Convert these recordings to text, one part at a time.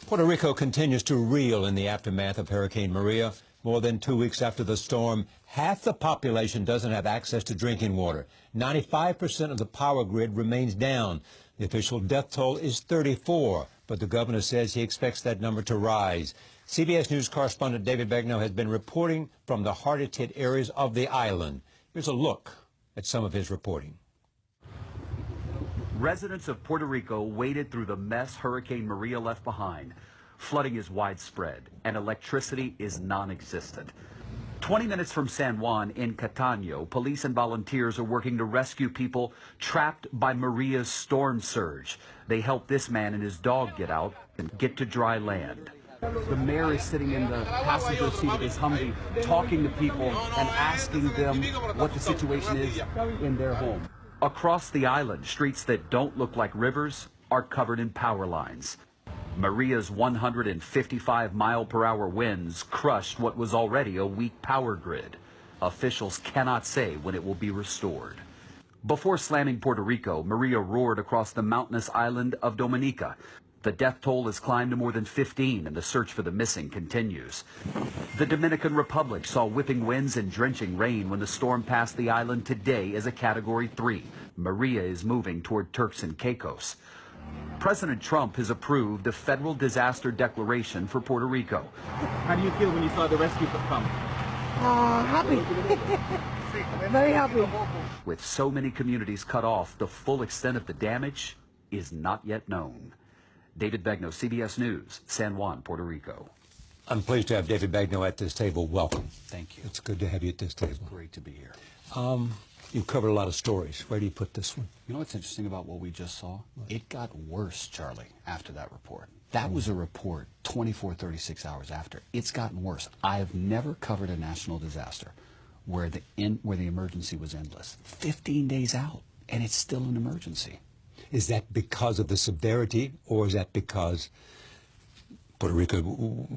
Puerto Rico continues to reel in the aftermath of Hurricane Maria. More than 2 weeks after the storm, half the population doesn't have access to drinking water. 95% of the power grid remains down. The official death toll is 34, but the governor says he expects that number to rise. CBS News correspondent David Begnaud has been reporting from the hardest-hit areas of the island. Here's a look at some of his reporting. Residents of Puerto Rico waded through the mess Hurricane Maria left behind. Flooding is widespread, and electricity is non-existent. 20 minutes from San Juan in Catano, police and volunteers are working to rescue people trapped by Maria's storm surge. They help this man and his dog get out and get to dry land. The mayor is sitting in the passenger seat of his Humvee, talking to people and asking them what the situation is in their home. Across the island, streets that don't look like rivers are covered in power lines. Maria's 155-mile-per-hour winds crushed what was already a weak power grid. Officials cannot say when it will be restored. Before slamming Puerto Rico, Maria roared across the mountainous island of Dominica. The death toll has climbed to more than 15, and the search for the missing continues. The Dominican Republic saw whipping winds and drenching rain when the storm passed the island today as a Category 3. Maria is moving toward Turks and Caicos. President Trump has approved a federal disaster declaration for Puerto Rico. How do you feel when you saw the rescue come? Happy. Very happy. With so many communities cut off, the full extent of the damage is not yet known. David Begnaud, CBS News, San Juan, Puerto Rico. I'm pleased to have David Begnaud at this table. Welcome. Thank you. It's good to have you at this table. It's great to be here. You've covered a lot of stories. Where do you put this one? You know what's interesting about what we just saw? It got worse, Charlie, after that report. That was a report 24, 36 hours after. It's gotten worse. I have never covered a national disaster where the emergency was endless. 15 days out, and it's still an emergency. Is that because of the severity, or is that because Puerto Rico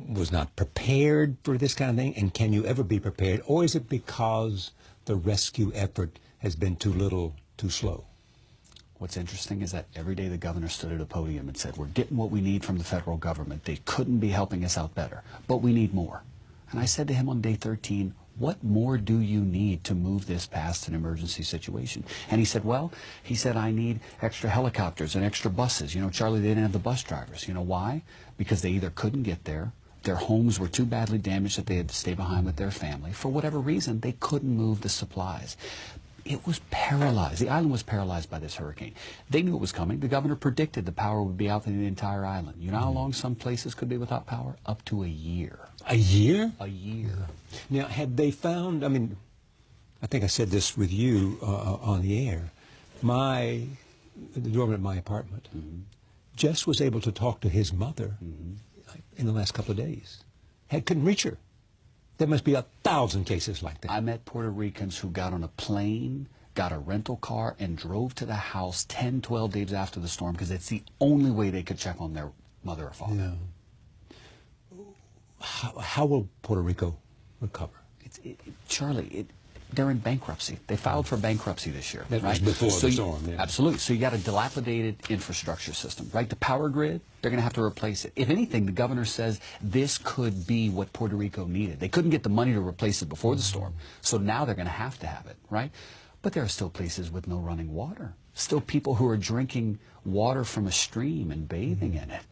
was not prepared for this kind of thing? And can you ever be prepared? Or is it because the rescue effort has been too little, too slow? What's interesting is that every day the governor stood at a podium and said, we're getting what we need from the federal government. They couldn't be helping us out better, but we need more. And I said to him on day 13, what more do you need to move this past an emergency situation? And he said, well, I need extra helicopters and extra buses. You know, Charlie, they didn't have the bus drivers. You know why? Because they either couldn't get there, their homes were too badly damaged that they had to stay behind with their family. For whatever reason, they couldn't move the supplies. It was paralyzed. The island was paralyzed by this hurricane. They knew it was coming. The governor predicted the power would be out in the entire island. You know how long some places could be without power? Up to a year. A year? A year. Now, had they found, I think I said this with you on the air, the doorman at my apartment just was able to talk to his mother in the last couple of days. Couldn't reach her. There must be 1,000 cases like that. I met Puerto Ricans who got on a plane, got a rental car, and drove to the house 10, 12 days after the storm because it's the only way they could check on their mother or father. Yeah. How will Puerto Rico recover? Charlie, they're in bankruptcy. They filed for bankruptcy this year. That was before the storm. Yeah. Absolutely. So you got a dilapidated infrastructure system, right? The power grid, they're going to have to replace it. If anything, the governor says this could be what Puerto Rico needed. They couldn't get the money to replace it before the storm, so now they're going to have it, right? But there are still places with no running water. Still people who are drinking water from a stream and bathing in it.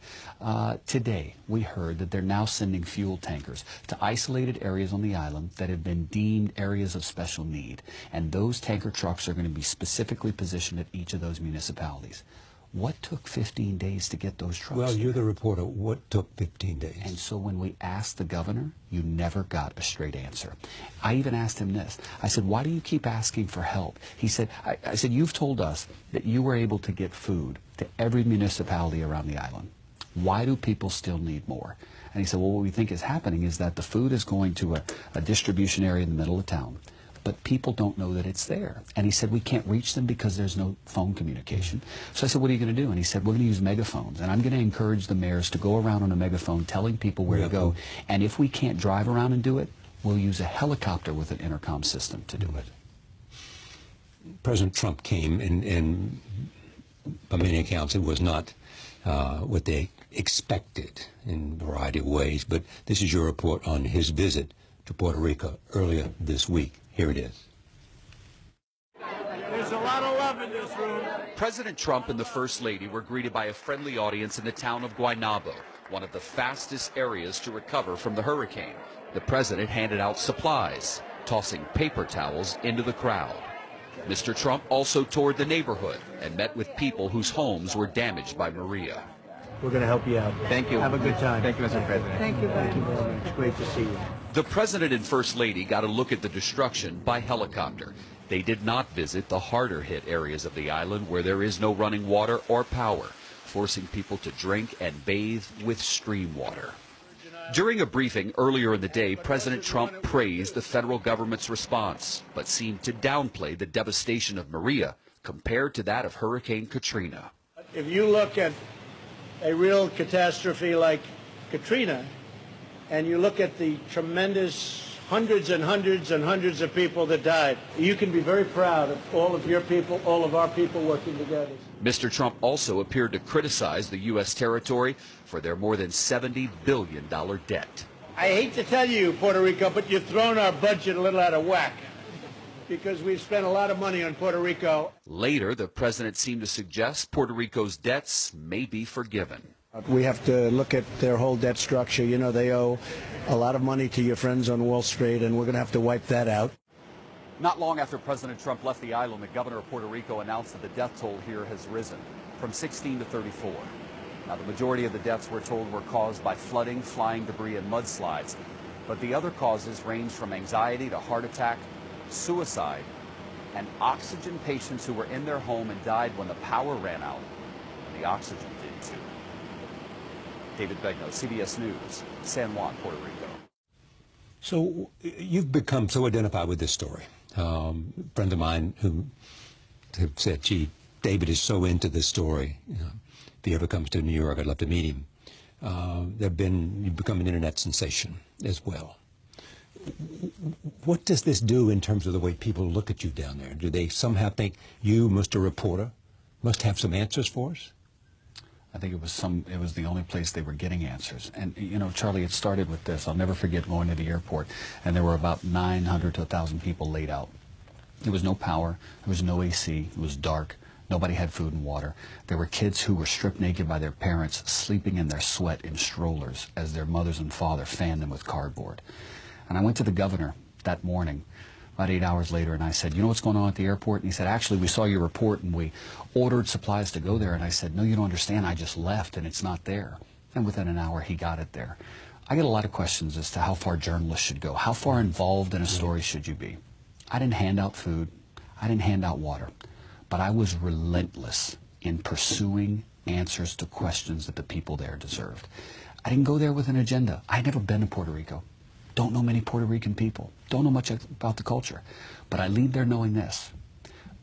Today, we heard that they're now sending fuel tankers to isolated areas on the island that have been deemed areas of special need. And those tanker trucks are going to be specifically positioned at each of those municipalities. What took 15 days to get those trucks? Well, you're the reporter. What took 15 days? And so when we asked the governor, you never got a straight answer. I even asked him this. I said, why do you keep asking for help? He said, I said, you've told us that you were able to get food to every municipality around the island. Why do people still need more? And he said, well, what we think is happening is that the food is going to a distribution area in the middle of town, but people don't know that it's there. And he said, we can't reach them because there's no phone communication. So I said, what are you going to do? And he said, we're going to use megaphones. And I'm going to encourage the mayors to go around on a megaphone telling people where to go. And if we can't drive around and do it, we'll use a helicopter with an intercom system to do it. President Trump came, and by many accounts, it was not what they expected in a variety of ways. But this is your report on his visit to Puerto Rico earlier this week. Here it is. There's a lot of love in this room. President Trump and the First Lady were greeted by a friendly audience in the town of Guaynabo, one of the fastest areas to recover from the hurricane. The president handed out supplies, tossing paper towels into the crowd. Mr. Trump also toured the neighborhood and met with people whose homes were damaged by Maria. We're going to help you out. Thank you. Have a good time. Thank you, Mr. President. Thank you very much. It's great to see you. The president and First Lady got a look at the destruction by helicopter. They did not visit the harder hit areas of the island where there is no running water or power, forcing people to drink and bathe with stream water. During a briefing earlier in the day, President Trump praised the federal government's response, but seemed to downplay the devastation of Maria compared to that of Hurricane Katrina. If you look at a real catastrophe like Katrina, and you look at the tremendous hundreds and hundreds and hundreds of people that died, you can be very proud of all of your people, all of our people working together. Mr. Trump also appeared to criticize the U.S. territory for their more than $70 billion debt. I hate to tell you, Puerto Rico, but you've thrown our budget a little out of whack because we've spent a lot of money on Puerto Rico. Later, the president seemed to suggest Puerto Rico's debts may be forgiven. We have to look at their whole debt structure. You know, they owe a lot of money to your friends on Wall Street, and we're going to have to wipe that out. Not long after President Trump left the island, the governor of Puerto Rico announced that the death toll here has risen from 16 to 34. Now, the majority of the deaths, we're told, were caused by flooding, flying debris, and mudslides. But the other causes range from anxiety to heart attack, suicide, and oxygen patients who were in their home and died when the power ran out, and the oxygen did too. David Begnaud, CBS News, San Juan, Puerto Rico. So you've become so identified with this story. Friends of mine who have said, gee, David is so into this story. If he ever comes to New York, I'd love to meet him. You've become an internet sensation as well. What does this do in terms of the way people look at you down there? Do they somehow think you, Mr. Reporter, must have some answers for us? I think it was the only place they were getting answers. And, you know, Charlie, it started with this. I'll never forget going to the airport, and there were about 900 to 1,000 people laid out. There was no power. There was no AC. It was dark. Nobody had food and water. There were kids who were stripped naked by their parents, sleeping in their sweat in strollers as their mothers and father fanned them with cardboard. And I went to the governor that morning, about 8 hours later, and I said, you know what's going on at the airport? And he said, actually, we saw your report and we ordered supplies to go there. And I said, no, you don't understand. I just left and it's not there. And within an hour, he got it there. I get a lot of questions as to how far journalists should go. How far involved in a story should you be? I didn't hand out food. I didn't hand out water. But I was relentless in pursuing answers to questions that the people there deserved. I didn't go there with an agenda. I'd never been to Puerto Rico. Don't know many Puerto Rican people. Don't know much about the culture. But I leave there knowing this.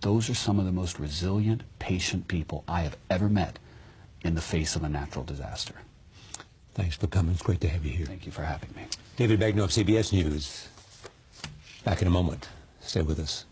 Those are some of the most resilient, patient people I have ever met in the face of a natural disaster. Thanks for coming. It's great to have you here. Thank you for having me. David Begnaud of CBS News. Back in a moment. Stay with us.